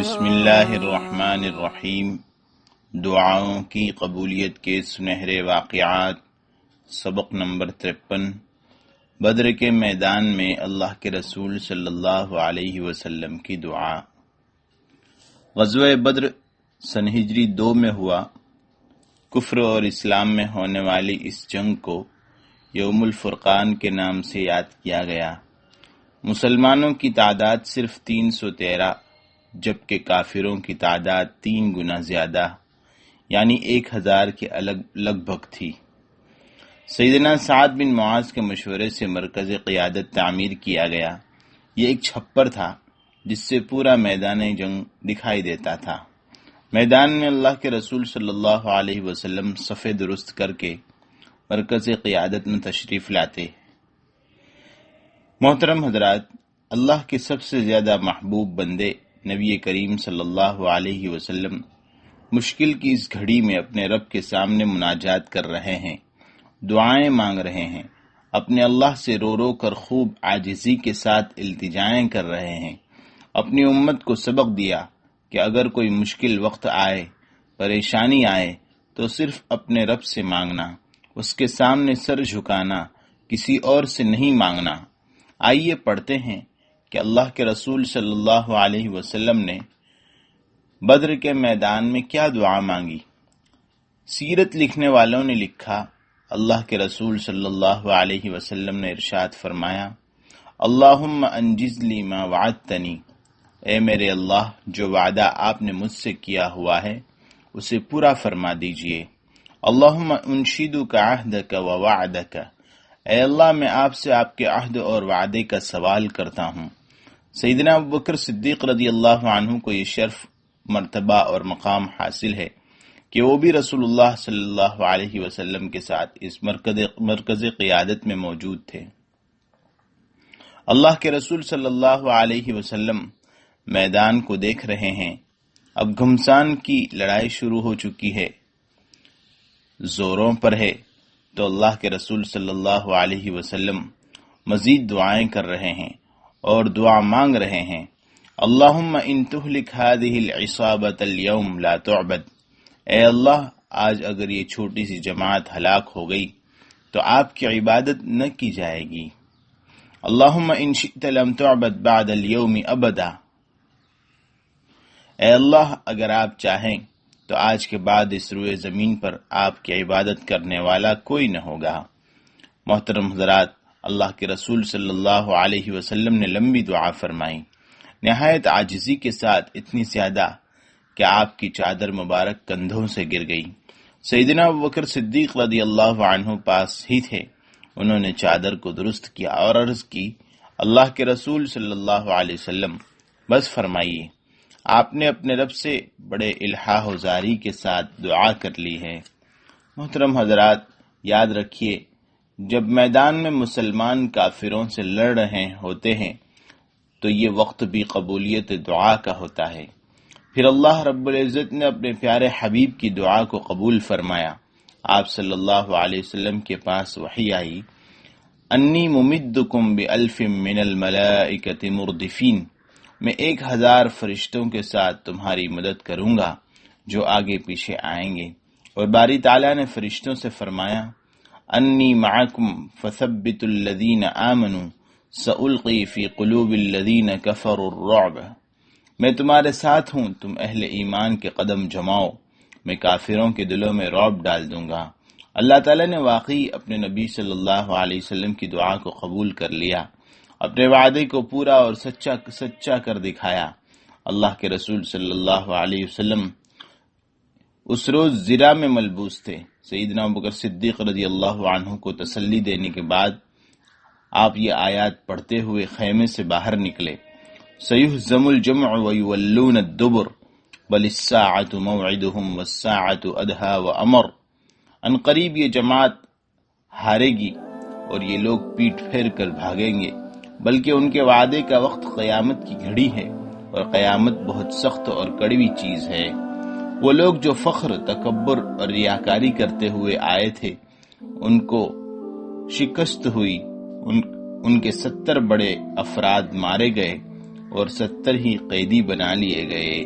بسم اللہ الرحمن الرحیم۔ دعاؤں کی قبولیت کے سنہرے واقعات، سبق نمبر 53۔ بدر کے میدان میں اللہ کے رسول صلی اللہ علیہ وسلم کی دعا۔ غزوہ بدر سن ہجری 2 میں ہوا۔ کفر اور اسلام میں ہونے والی اس جنگ کو یوم الفرقان کے نام سے یاد کیا گیا۔ مسلمانوں کی تعداد صرف 313، جبکہ کافروں کی تعداد 3 گنا زیادہ، یعنی 1000 کے لگ بھگ تھی۔ سیدنا سعد بن معاذ کے مشورے سے مرکز قیادت تعمیر کیا گیا۔ یہ ایک چھپر تھا جس سے پورا میدان جنگ دکھائی دیتا تھا۔ میدان میں اللہ کے رسول صلی اللہ علیہ وسلم صف درست کر کے مرکز قیادت میں تشریف لاتے۔ محترم حضرات، اللہ کے سب سے زیادہ محبوب بندے نبی کریم صلی اللہ علیہ وسلم مشکل کی اس گھڑی میں اپنے رب کے سامنے مناجات کر رہے ہیں، دعائیں مانگ رہے ہیں، اپنے اللہ سے رو رو کر خوب عاجزی کے ساتھ التجائیں کر رہے ہیں۔ اپنی امت کو سبق دیا کہ اگر کوئی مشکل وقت آئے، پریشانی آئے تو صرف اپنے رب سے مانگنا، اس کے سامنے سر جھکانا، کسی اور سے نہیں مانگنا۔ آئیے پڑھتے ہیں کہ اللہ کے رسول صلی اللہ علیہ وسلم نے بدر کے میدان میں کیا دعا مانگی۔ سیرت لکھنے والوں نے لکھا، اللہ کے رسول صلی اللہ علیہ وسلم نے ارشاد فرمایا، اللہم انجز لی ما وعدتنی، اے میرے اللہ، جو وعدہ آپ نے مجھ سے کیا ہوا ہے اسے پورا فرما دیجئے۔ اللہم انشدک عہدک ووعدک، اے اللہ میں آپ سے آپ کے عہد اور وعدے کا سوال کرتا ہوں۔ سیدنا ابوبکر صدیق رضی اللہ عنہ کو یہ شرف، مرتبہ اور مقام حاصل ہے کہ وہ بھی رسول اللہ صلی اللہ علیہ وسلم کے ساتھ اس مرکز قیادت میں موجود تھے۔ اللہ کے رسول صلی اللہ علیہ وسلم میدان کو دیکھ رہے ہیں۔ اب گھمسان کی لڑائی شروع ہو چکی ہے، زوروں پر ہے، تو اللہ کے رسول صلی اللہ علیہ وسلم مزید دعائیں کر رہے ہیں اور دعا مانگ رہے ہیں۔ اللہم ان تہلک هذه العصابۃ اليوم لا تعبد، اے اللہ آج اگر یہ چھوٹی سی جماعت ہلاک ہو گئی تو آپ کی عبادت نہ کی جائے گی۔ اللہم ان شئت لم تعبد بعد اليوم ابدا، اے اللہ اگر آپ چاہیں تو آج کے بعد اس روئے زمین پر آپ کی عبادت کرنے والا کوئی نہ ہوگا۔ محترم حضرات، اللہ کے رسول صلی اللہ علیہ وسلم نے لمبی دعا فرمائی، نہایت عاجزی کے ساتھ، اتنی زیادہ کہ آپ کی چادر مبارک کندھوں سے گر گئی۔ سیدنا ابوبکر صدیق رضی اللہ عنہ پاس ہی تھے، انہوں نے چادر کو درست کیا اور عرض کی، اللہ کے رسول صلی اللہ علیہ وسلم بس فرمائیے، آپ نے اپنے رب سے بڑے الحاح و زاری کے ساتھ دعا کر لی ہے۔ محترم حضرات، یاد رکھیے، جب میدان میں مسلمان کافروں سے لڑ رہے ہوتے ہیں تو یہ وقت بھی قبولیت دعا کا ہوتا ہے۔ پھر اللہ رب العزت نے اپنے پیارے حبیب کی دعا کو قبول فرمایا۔ آپ صلی اللہ علیہ وسلم کے پاس وحی آئی، انی ممدکم بألف من الملائکۃ مردفین، میں 1000 فرشتوں کے ساتھ تمہاری مدد کروں گا جو آگے پیچھے آئیں گے۔ اور باری تعالیٰ نے فرشتوں سے فرمایا، انی معکم فثبتوا الذین آمنوا سألقی فی قلوب الذین کفروا الرعب، میں تمہارے ساتھ ہوں، تم اہل ایمان کے قدم جماؤ، میں کافروں کے دلوں میں رعب ڈال دوں گا۔ اللہ تعالیٰ نے واقعی اپنے نبی صلی اللہ علیہ وسلم کی دعا کو قبول کر لیا، اپنے وعدے کو پورا اور سچا کر دکھایا۔ اللہ کے رسول صلی اللہ علیہ وسلم اس روز زرہ میں ملبوس تھے۔ سیدنا ابوبکر صدیق رضی اللہ عنہ کو تسلی دینے کے بعد آپ یہ آیات پڑھتے ہوئے خیمے سے باہر نکلے، سیہزم الجمع ویولون الدبر بل الساعۃ موعدہم والساعۃ ادہی وامر، ان قریب یہ جماعت ہارے گی اور یہ لوگ پیٹ پھیر کر بھاگیں گے، بلکہ ان کے وعدے کا وقت قیامت کی گھڑی ہے، اور قیامت بہت سخت اور کڑوی چیز ہے۔ وہ لوگ جو فخر، تکبر اور ریاکاری کرتے ہوئے آئے تھے، ان کو شکست ہوئی، ان کے 70 بڑے افراد مارے گئے اور 70 ہی قیدی بنا لیے گئے۔